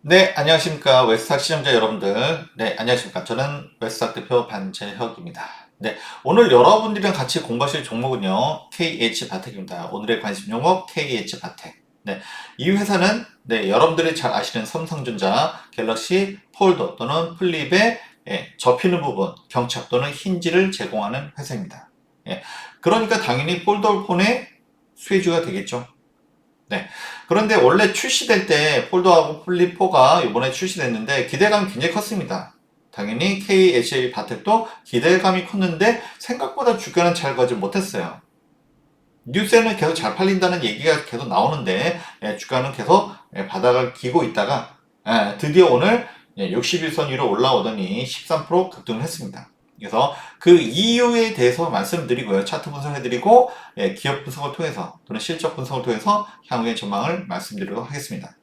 네, 안녕하십니까. 웨스탁 시청자 여러분들. 네, 안녕하십니까. 저는 웨스탁 대표 반재혁입니다. 네, 오늘 여러분들이랑 같이 공부하실 종목은요, KH바텍입니다. 오늘의 관심 종목 KH바텍. 네, 이 회사는 여러분들이 잘 아시는 삼성전자 갤럭시 폴더 또는 플립의 접히는 부분, 경착 또는 힌지를 제공하는 회사입니다. 예, 그러니까 당연히 폴더폰의 수혜주가 되겠죠. 네. 그런데 원래 출시될 때 폴더하고 플립4가 이번에 출시됐는데 기대감이 굉장히 컸습니다. 당연히 KHA 바텍도 기대감이 컸는데 생각보다 주가는 잘 가지 못했어요. 뉴스에는 계속 잘 팔린다는 얘기가 계속 나오는데 주가는 계속 바닥을 기고 있다가 드디어 오늘 61선 위로 올라오더니 13% 급등을 했습니다. 그래서 그 이유에 대해서 말씀드리고요. 차트 분석해드리고 기업 분석을 통해서 또는 실적 분석을 통해서 향후의 전망을 말씀드리도록 하겠습니다.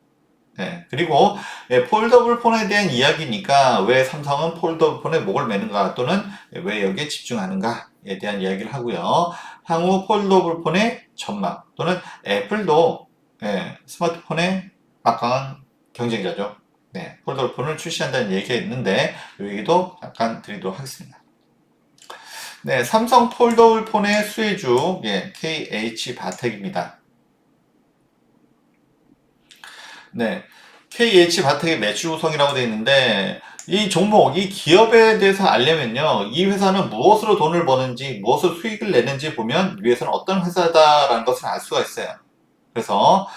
그리고 폴더블 폰에 대한 이야기니까 왜 삼성은 폴더블 폰에 목을 매는가 또는 왜 여기에 집중하는가에 대한 이야기를 하고요. 향후 폴더블 폰의 전망 또는 애플도 스마트폰의 막강한 경쟁자죠. 폴더블 폰을 출시한다는 얘기가 있는데 이 얘기도 잠깐 드리도록 하겠습니다. 삼성 폴더블 폰의 수혜주 KH 바텍입니다. KH 바텍의 매출 구성이라고 되어 있는데 이 종목, 이 기업에 대해서 알려면요, 이 회사는 무엇으로 돈을 버는지, 무엇으로 수익을 내는지 보면 이 회사는 어떤 회사다라는 것을 알 수가 있어요. 그래서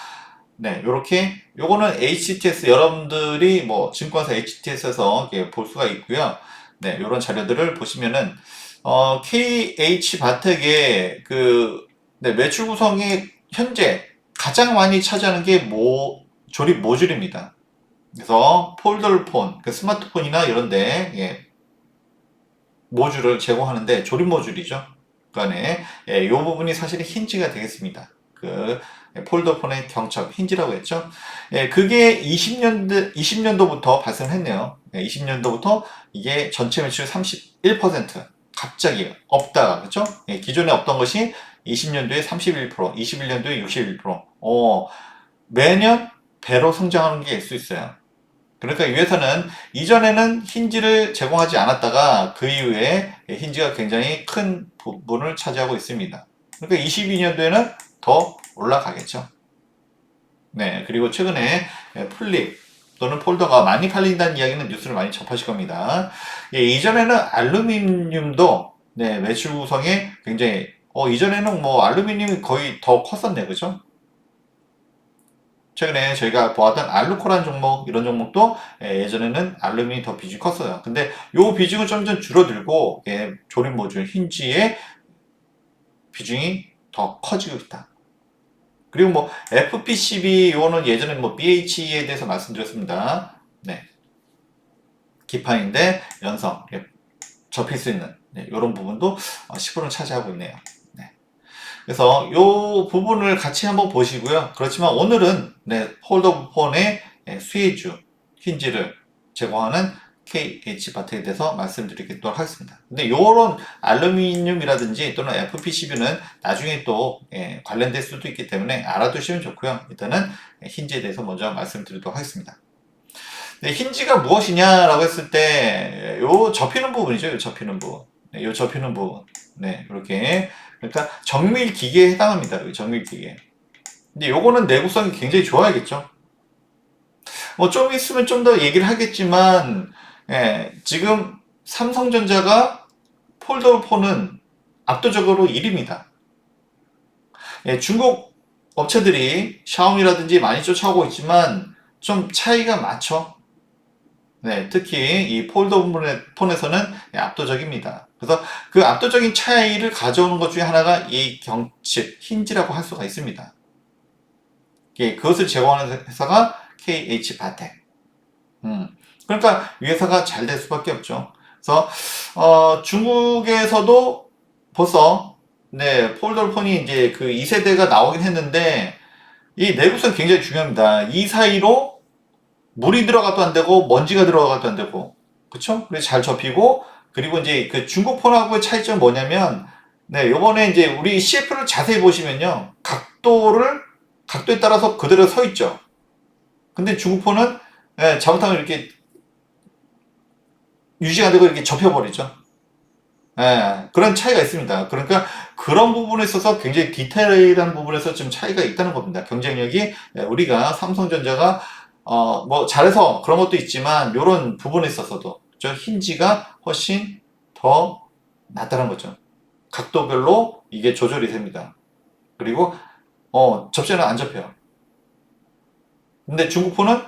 요렇게 요거는 HTS 여러분들이 뭐 증권사 HTS에서 볼 수가 있고요. 요런 자료들을 보시면은 KH 바텍의 매출 구성이 현재 가장 많이 차지하는 게 조립 모듈입니다. 그래서 폴더폰, 스마트폰이나 이런데 모듈을 제공하는데 조립 모듈이죠. 그 안에 이 부분이 사실은 힌지가 되겠습니다. 폴더폰의 경첩 힌지라고 했죠. 그게 20년도부터 발생했네요. 20년도부터 이게 전체 매출 31% 갑자기 없다가 그렇죠? 기존에 없던 것이 20년도에 31%, 21년도에 61%. 매년 배로 성장하는 게 있을 수 있어요. 그러니까 이 회사는 이전에는 힌지를 제공하지 않았다가 그 이후에 힌지가 굉장히 큰 부분을 차지하고 있습니다. 그러니까 22년도에는 더 올라가겠죠. 그리고 최근에 플립 또는 폴더가 많이 팔린다는 이야기는 뉴스를 많이 접하실 겁니다. 이전에는 알루미늄도 매출 구성에 굉장히 이전에는 뭐 알루미늄이 거의 더 컸었네, 그죠? 최근에 저희가 보았던 알루코란 종목, 이런 종목도 예전에는 알루미늄이 더 비중이 컸어요. 근데 요 비중은 점점 줄어들고 조립 모듈 힌지의 비중이 더 커지고 있다. 그리고 뭐 FPCB 요거는 예전에 뭐 BH에 대해서 말씀드렸습니다. 기판인데 연성 접힐 수 있는 이런 부분도 10%는 차지하고 있네요. 그래서 이 부분을 같이 한번 보시고요. 그렇지만 오늘은 폴더폰의 수혜주 힌지를 제공하는 KH바텍에 대해서 말씀드리도록 하겠습니다. 근데 이런 알루미늄이라든지 또는 FPCB는 나중에 또 관련될 수도 있기 때문에 알아두시면 좋고요. 일단은 힌지에 대해서 먼저 말씀드리도록 하겠습니다. 힌지가 무엇이냐라고 했을 때 요 접히는 부분이죠. 요 접히는 부분. 요 접히는 부분. 이렇게 그러니까 정밀 기계에 해당합니다. 정밀 기계. 근데 요거는 내구성이 굉장히 좋아야겠죠. 뭐 좀 있으면 좀 더 얘기를 하겠지만 지금 삼성전자가 폴더폰은 압도적으로 1위입니다. 중국 업체들이 샤오미라든지 많이 쫓아오고 있지만 좀 차이가 많죠. 특히 이 폴더폰에서는 압도적입니다. 그래서 그 압도적인 차이를 가져오는 것 중에 하나가 이 경칩, 힌지라고 할 수가 있습니다. 그것을 제공하는 회사가 KH바텍. 그러니까 이 회사가 잘 될 수밖에 없죠. 그래서 중국에서도 벌써 폴더폰이 이제 그 2세대가 나오긴 했는데 이 내구성 굉장히 중요합니다. 이 사이로 물이 들어가도 안 되고 먼지가 들어가도 안 되고 그쵸? 그래서 잘 접히고 그리고 이제 그 중국 폰하고의 차이점은 뭐냐면 요번에 이제 우리 CF를 자세히 보시면요 각도에 따라서 그대로 서 있죠. 근데 중국 폰은 예, 잘못하면 이렇게 유지가 안 되고 이렇게 접혀버리죠. 예, 그런 차이가 있습니다. 그러니까 그런 부분에 있어서 굉장히 디테일한 부분에서 좀 차이가 있다는 겁니다. 경쟁력이 예, 우리가 삼성전자가 뭐 잘해서 그런 것도 있지만 이런 부분에 있어서도 저 힌지가 훨씬 더 낫다는 거죠. 각도별로 이게 조절이 됩니다. 그리고 접시는 안 접혀요. 근데 중국 폰은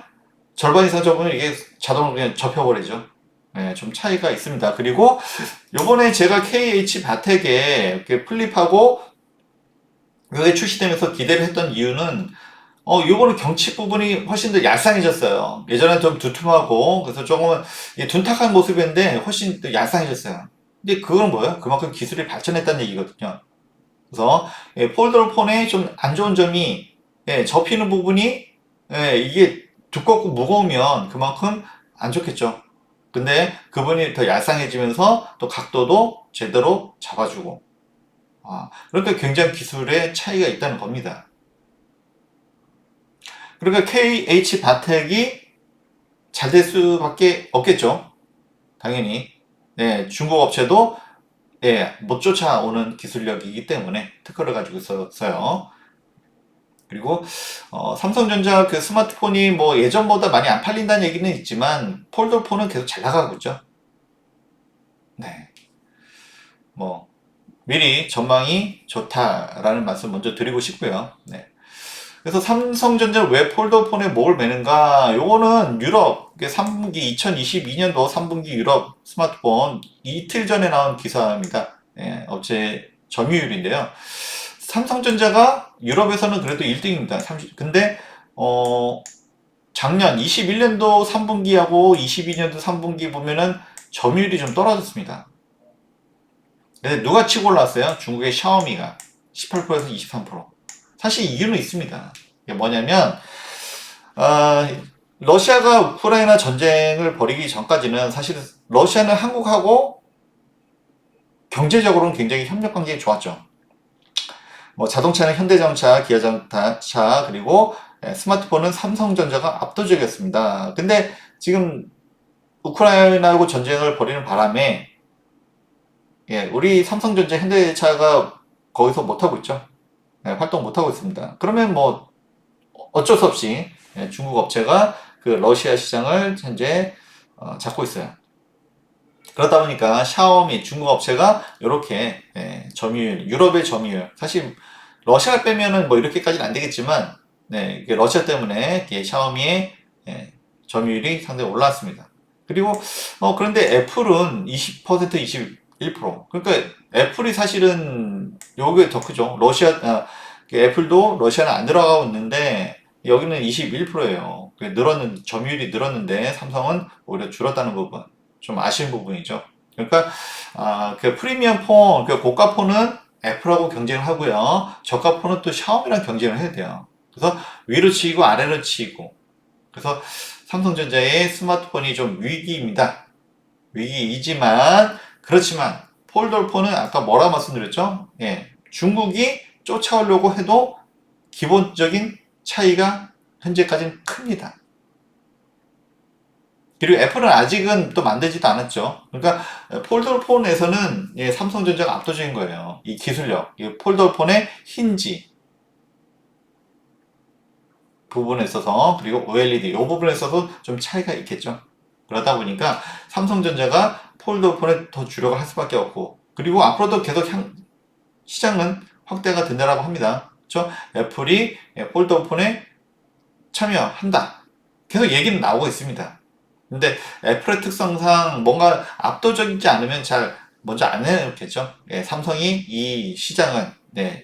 절반 이상 접으면 이게 자동으로 그냥 접혀버리죠. 네, 좀 차이가 있습니다. 그리고 요번에 제가 KH 바텍에 이렇게 플립하고 이게 출시되면서 기대를 했던 이유는 요거는 경칩 부분이 훨씬 더 얄쌍해졌어요. 예전에 좀 두툼하고 그래서 조금은 둔탁한 모습인데 훨씬 더 얄쌍해졌어요. 근데 그건 뭐예요? 그만큼 기술이 발전했다는 얘기거든요. 그래서 폴더블 폰의 좀 안 좋은 점이 접히는 부분이 이게 두껍고 무거우면 그만큼 안 좋겠죠. 근데 그분이 더 얄쌍해지면서 또 각도도 제대로 잡아주고 그러니까 굉장히 기술의 차이가 있다는 겁니다. 그러니까 KH 바텍이 잘 될 수밖에 없겠죠. 당연히 중국 업체도 못 쫓아오는 기술력이기 때문에 특허를 가지고 있어서요. 그리고 삼성전자 그 스마트폰이 뭐 예전보다 많이 안 팔린다는 얘기는 있지만 폴더폰은 계속 잘 나가고 있죠. 네, 뭐 미리 전망이 좋다라는 말씀 먼저 드리고 싶고요. 네. 그래서 삼성전자 왜 폴더폰에 목을 매는가? 요거는 유럽 3분기 2022년도 3분기 유럽 스마트폰 이틀 전에 나온 기사입니다. 업체 점유율인데요. 삼성전자가 유럽에서는 그래도 1등입니다. 근데 작년 21년도 3분기하고 22년도 3분기 보면은 점유율이 좀 떨어졌습니다. 근데 누가 치고 올랐어요? 중국의 샤오미가 18%에서 23%. 사실 이유는 있습니다. 이게 뭐냐면 러시아가 우크라이나 전쟁을 벌이기 전까지는 사실 러시아는 한국하고 경제적으로는 굉장히 협력 관계가 좋았죠. 뭐 자동차는 현대자동차, 기아자동차 그리고 스마트폰은 삼성전자가 압도적이었습니다. 근데 지금 우크라이나하고 전쟁을 벌이는 바람에 우리 삼성전자, 현대차가 거기서 못하고 있죠. 활동 못하고 있습니다. 그러면 뭐 어쩔 수 없이 중국 업체가 그 러시아 시장을 현재 잡고 있어요. 그러다 보니까 샤오미 중국 업체가 이렇게 점유율, 유럽의 점유율 사실 러시아 빼면은 뭐 이렇게까지는 안 되겠지만 이게 러시아 때문에 샤오미의 점유율이 상당히 올랐습니다. 그리고 그런데 애플은 20% 21% 그러니까 애플이 사실은 요게 더 크죠. 애플도 러시아는 안 들어가고 있는데 여기는 21%예요. 점유율이 늘었는데 삼성은 오히려 줄었다는 부분. 좀 아쉬운 부분이죠. 그러니까 그 프리미엄 폰, 그 고가 폰은 애플하고 경쟁을 하고요. 저가 폰은 또 샤오미랑 경쟁을 해야 돼요. 그래서 위로 치고 아래로 치고. 그래서 삼성전자의 스마트폰이 좀 위기입니다. 위기이지만 그렇지만 폴더블 폰은 아까 뭐라 말씀드렸죠? 중국이 쫓아오려고 해도 기본적인 차이가 현재까지는 큽니다. 그리고 애플은 아직은 또 만들지도 않았죠. 그러니까 폴더블 폰에서는 삼성전자가 압도적인 거예요. 이 기술력, 이 폴더블 폰의 힌지 부분에 있어서 그리고 OLED 이 부분에 있어서 좀 차이가 있겠죠. 그러다 보니까 삼성전자가 폴더블 폰에 더 주력을 할 수밖에 없고 그리고 앞으로도 계속 시장은 확대가 된다라고 합니다. 그렇죠? 애플이 폴더블 폰에 참여한다. 계속 얘기는 나오고 있습니다. 근데 애플의 특성상 뭔가 압도적이지 않으면 잘 먼저 안 해놓겠죠. 삼성이 이 시장은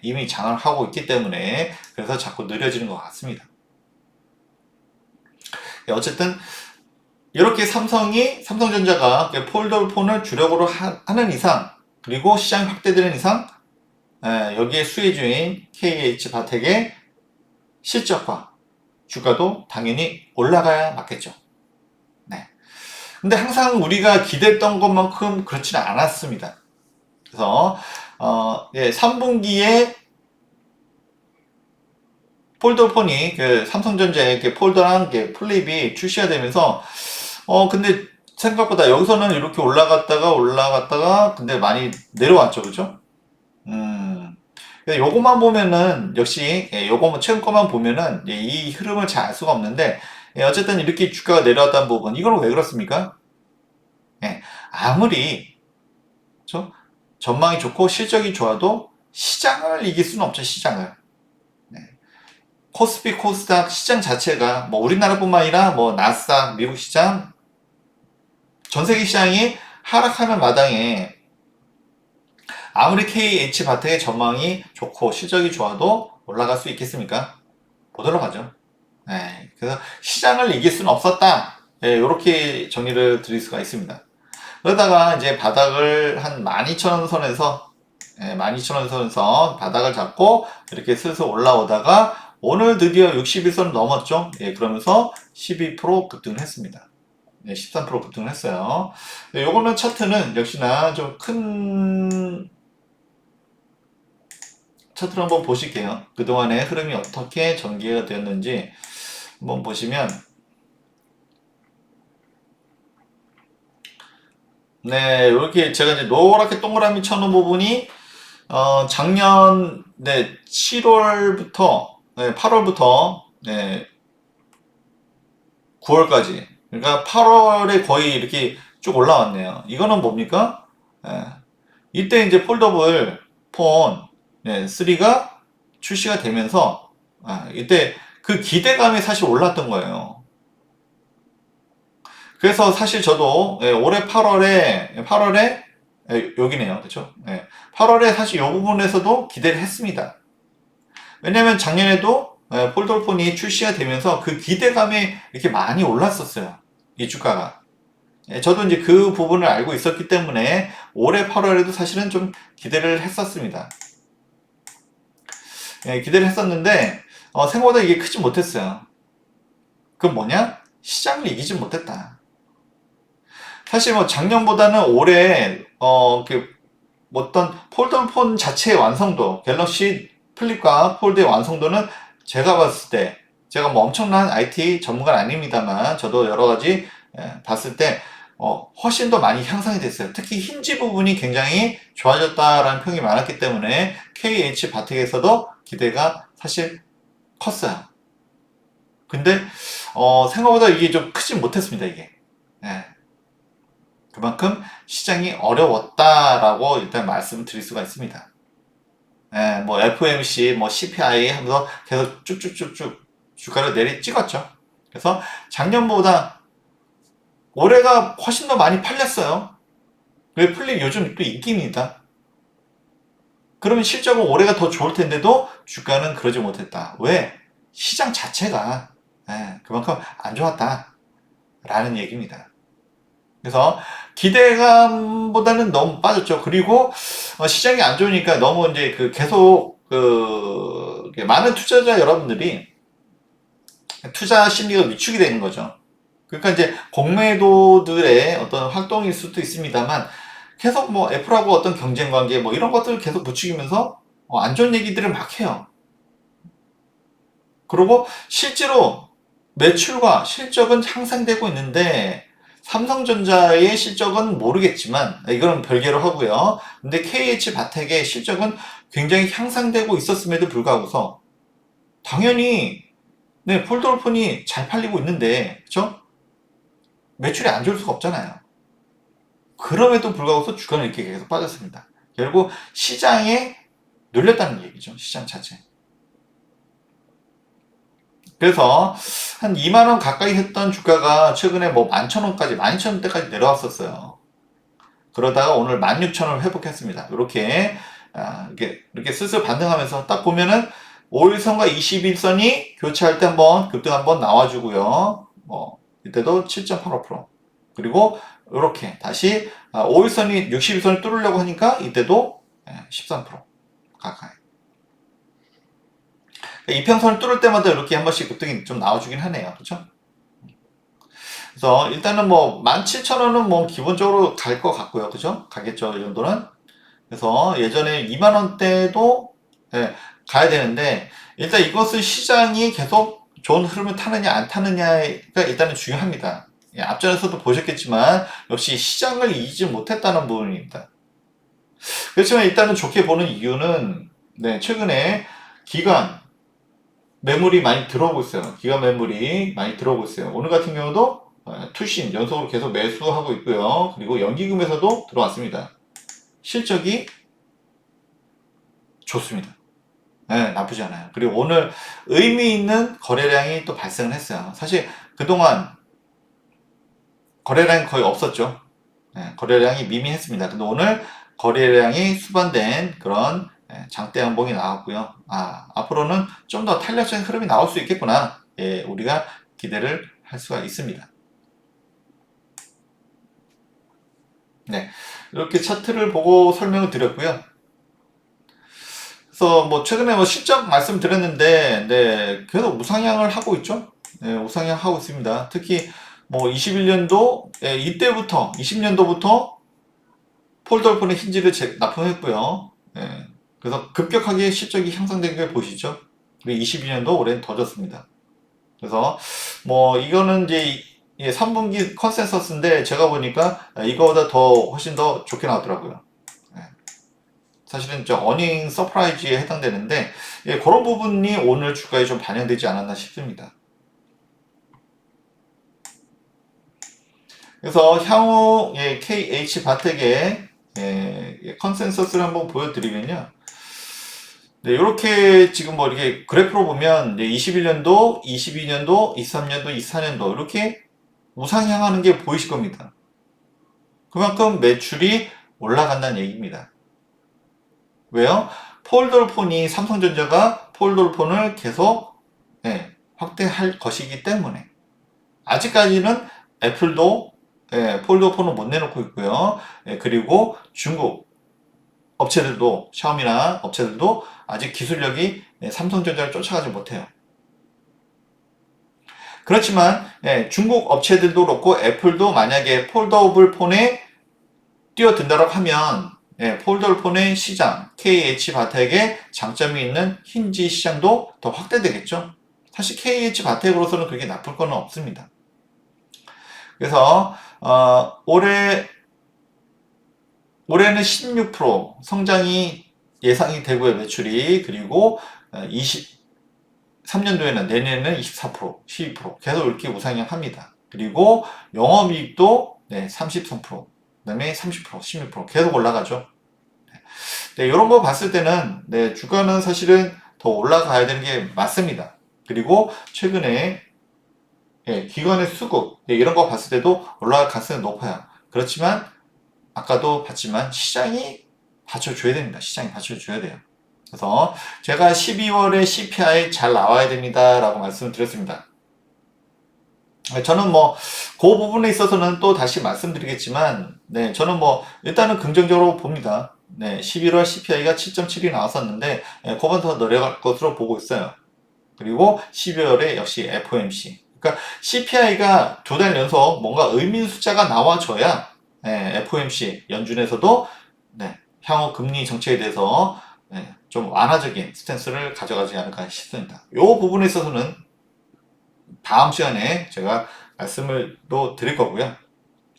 이미 장악을 하고 있기 때문에 그래서 자꾸 느려지는 것 같습니다. 어쨌든 이렇게 삼성전자가 폴더블 폰을 주력으로 하는 이상 그리고 시장이 확대되는 이상 여기에 수혜주인 KH 바텍의 실적과 주가도 당연히 올라가야 맞겠죠. 근데 항상 우리가 기대했던 것만큼 그렇지는 않았습니다. 그래서 3분기에 폴더폰이 그 삼성전자의 이렇게 폴더랑 이렇게 플립이 출시가 되면서 근데 생각보다 여기서는 이렇게 올라갔다가 근데 많이 내려왔죠, 그죠? 음. 근데 요것만 보면은 역시 요거만 최근 거만 보면은 이 흐름을 잘 알 수가 없는데 어쨌든 이렇게 주가가 내려왔다는 부분 이거는 왜 그렇습니까? 예, 아무리 그죠? 전망이 좋고 실적이 좋아도 시장을 이길 수는 없죠, 시장을. 네. 코스피 코스닥 시장 자체가 뭐 우리나라뿐만 아니라 뭐 나스닥 미국 시장 전 세계 시장이 하락하는 마당에 아무리 KH 바텍의 전망이 좋고 실적이 좋아도 올라갈 수 있겠습니까? 못 올라가죠. 네, 그래서 시장을 이길 수는 없었다. 네, 이렇게 정리를 드릴 수가 있습니다. 그러다가 이제 바닥을 한 12,000원 선에서 12,000원 선에서 바닥을 잡고 이렇게 슬슬 올라오다가 오늘 드디어 61선 넘었죠. 예, 그러면서 12% 급등을 했습니다. 네, 13% 급등을 했어요. 네, 요거는 차트는 역시나 좀 큰 차트를 한번 보실게요. 그동안의 흐름이 어떻게 전개가 되었는지 한번 보시면 네, 이렇게 제가 이제 노랗게 동그라미 쳐놓은 부분이 작년 7월부터 8월부터 9월까지 그러니까 8월에 거의 이렇게 쭉 올라왔네요. 이거는 뭡니까? 예, 이때 이제 폴더블 폰 3가 출시가 되면서 이때 그 기대감이 사실 올랐던 거예요. 그래서 사실 저도 올해 8월에 여기네요. 그렇죠? 8월에 사실 이 부분에서도 기대를 했습니다. 왜냐면 작년에도 폴더폰이 출시가 되면서 그 기대감이 이렇게 많이 올랐었어요. 이 주가가. 저도 이제 그 부분을 알고 있었기 때문에 올해 8월에도 사실은 좀 기대를 했었습니다. 기대를 했었는데 생각보다 이게 크지 못했어요. 그건 뭐냐? 시장을 이기지 못했다. 사실 뭐 작년보다는 올해 그 어떤 폴더폰 자체의 완성도, 갤럭시 플립과 폴드의 완성도는 제가 봤을 때, 제가 뭐 엄청난 IT 전문가는 아닙니다만, 저도 여러 가지 봤을 때, 훨씬 더 많이 향상이 됐어요. 특히 힌지 부분이 굉장히 좋아졌다라는 평이 많았기 때문에 KH 바텍에서도 기대가 사실 컸어요. 근데 생각보다 이게 좀 크지 못했습니다, 이게. 예. 그만큼 시장이 어려웠다라고 일단 말씀드릴 수가 있습니다. 예, 뭐 FOMC, 뭐 CPI 하면서 계속 쭉쭉쭉쭉 주가를 내리 찍었죠. 그래서 작년보다 올해가 훨씬 더 많이 팔렸어요. 왜 플립 요즘 또 인기입니다. 그러면 실적은 올해가 더 좋을 텐데도 주가는 그러지 못했다. 왜? 시장 자체가 그만큼 안 좋았다라는 얘기입니다. 그래서 기대감보다는 너무 빠졌죠. 그리고 시장이 안 좋으니까 너무 이제 그 계속 그 많은 투자자 여러분들이 투자 심리가 위축이 되는 거죠. 그러니까 이제 공매도들의 어떤 활동일 수도 있습니다만 계속 뭐 애플하고 어떤 경쟁 관계 뭐 이런 것들을 계속 부추기면서 안 좋은 얘기들을 막 해요. 그리고 실제로 매출과 실적은 향상되고 있는데 삼성전자의 실적은 모르겠지만 이거는 별개로 하고요. 근데 KH 바텍의 실적은 굉장히 향상되고 있었음에도 불구하고서 당연히 폴더폰이 잘 팔리고 있는데 그쵸? 매출이 안 좋을 수가 없잖아요. 그럼에도 불구하고 주가는 이렇게 계속 빠졌습니다. 결국 시장에 눌렸다는 얘기죠. 시장 자체. 그래서 한 2만원 가까이 했던 주가가 최근에 뭐 11,000원까지, 12,000원대까지 내려왔었어요. 그러다가 오늘 16,000원 회복했습니다. 이렇게 슬슬 반등하면서 딱 보면은 5일선과 21선이 교체할 때 한번 급등 한번 나와주고요. 이때도 7.85%. 그리고 이렇게 다시 5일선이 61선을 뚫으려고 하니까 이때도 13% 가까이. 이평선을 뚫을 때마다 이렇게 한 번씩 급등이 좀 나와주긴 하네요. 그렇죠? 그래서 일단은 뭐 17,000원은 뭐 기본적으로 갈 것 같고요. 그죠? 가겠죠. 이 정도는. 그래서 예전에 2만원대도 가야 되는데 일단 이것은 시장이 계속 좋은 흐름을 타느냐 안 타느냐가 일단은 중요합니다. 예, 앞전에서도 보셨겠지만 역시 시장을 이기지 못했다는 부분입니다. 그렇지만 일단은 좋게 보는 이유는 네, 최근에 기관 매물이 많이 들어오고 있어요. 기관 매물이 많이 들어오고 있어요. 오늘 같은 경우도 투신 연속으로 계속 매수하고 있고요. 그리고 연기금에서도 들어왔습니다. 실적이 좋습니다. 네, 나쁘지 않아요. 그리고 오늘 의미 있는 거래량이 또 발생을 했어요. 사실 그동안 거래량이 거의 없었죠. 네, 거래량이 미미했습니다. 근데 오늘 거래량이 수반된 그런 장대 양봉이 나왔고요. 앞으로는 좀 더 탄력적인 흐름이 나올 수 있겠구나. 예, 우리가 기대를 할 수가 있습니다. 네, 이렇게 차트를 보고 설명을 드렸고요. 그래서 뭐 최근에 뭐 실적 말씀드렸는데, 네, 계속 우상향을 하고 있죠. 네, 우상향 하고 있습니다. 특히 뭐 21년도 이때부터 20년도부터 폴더폰의 힌지를 납품했고요. 예, 그래서 급격하게 실적이 향상된 걸 보시죠. 그리고 22년도 올해는 더 좋습니다. 그래서 뭐 이거는 이제 3분기 컨센서스인데 제가 보니까 이거보다 더 훨씬 더 좋게 나왔더라고요. 예, 사실은 저 어닝 서프라이즈에 해당되는데 그런 부분이 오늘 주가에 좀 반영되지 않았나 싶습니다. 그래서 향후 KH 바텍의 컨센서스를 한번 보여드리면요. 네, 이렇게 지금 뭐 이렇게 그래프로 보면 21년도, 22년도, 23년도, 24년도 이렇게 우상향하는 게 보이실 겁니다. 그만큼 매출이 올라간다는 얘기입니다. 왜요? 폴더폰이 삼성전자가 폴더폰을 계속 확대할 것이기 때문에 아직까지는 애플도 폴더폰을 못 내놓고 있고요. 그리고 중국 업체들도 샤오미나 업체들도 아직 기술력이 삼성전자를 쫓아가지 못해요. 그렇지만 중국 업체들도 그렇고 애플도 만약에 폴더블 폰에 뛰어든다고 하면 폴더블 폰의 시장 KH 바텍의 장점이 있는 힌지 시장도 더 확대되겠죠. 사실 KH 바텍으로서는 그렇게 나쁠 건 없습니다. 그래서 올해는 16% 성장이 예상이 되고요, 매출이. 그리고 23년도에는 내년에는 24%, 12% 계속 이렇게 우상향합니다. 그리고 영업이익도 33%, 그다음에 30%, 16% 계속 올라가죠. 네, 이런 거 봤을 때는 주가는 사실은 더 올라가야 되는 게 맞습니다. 그리고 최근에 기관의 수급 이런 거 봤을 때도 올라갈 가능성이 높아요. 그렇지만 아까도 봤지만 시장이 받쳐줘야 됩니다. 시장이 받쳐줘야 돼요. 그래서 제가 12월에 CPI 잘 나와야 됩니다. 라고 말씀을 드렸습니다. 저는 뭐, 그 부분에 있어서는 또 다시 말씀드리겠지만, 저는 뭐, 일단은 긍정적으로 봅니다. 11월 CPI가 7.7이 나왔었는데, 그건 더 내려갈 것으로 보고 있어요. 그리고 12월에 역시 FOMC. 그러니까 CPI가 2달 연속 뭔가 의미 숫자가 나와줘야 FOMC 연준에서도 향후 금리 정책에 대해서 좀 완화적인 스탠스를 가져가지 않을까 싶습니다. 이 부분에 있어서는 다음 시간에 제가 말씀을 또 드릴 거고요.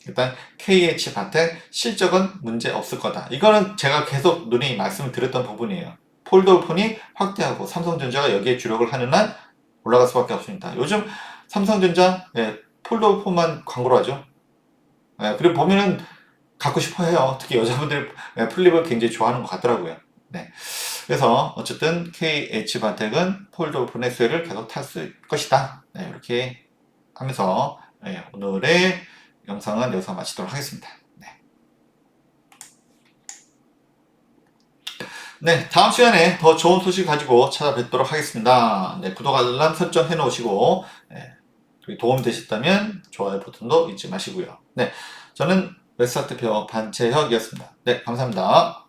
일단 KH 바텍 실적은 문제 없을 거다. 이거는 제가 계속 누누이 말씀을 드렸던 부분이에요. 폴더폰이 확대하고 삼성전자가 여기에 주력을 하는 한 올라갈 수밖에 없습니다. 요즘 삼성전자 폴더폰만 광고를 하죠. 그리고 보면은 갖고 싶어 해요. 특히 여자분들 플립을 굉장히 좋아하는 것 같더라고요. 그래서 어쨌든 KH 바텍은 폴더폰의 수혜를 계속 탈 수 것이다. 이렇게 하면서 오늘의 영상은 여기서 마치도록 하겠습니다. 다음 시간에 더 좋은 소식 가지고 찾아뵙도록 하겠습니다. 구독, 알람 설정 해놓으시고 도움 되셨다면 좋아요 버튼도 잊지 마시고요. 저는 웹사트표 반채혁이었습니다. 감사합니다.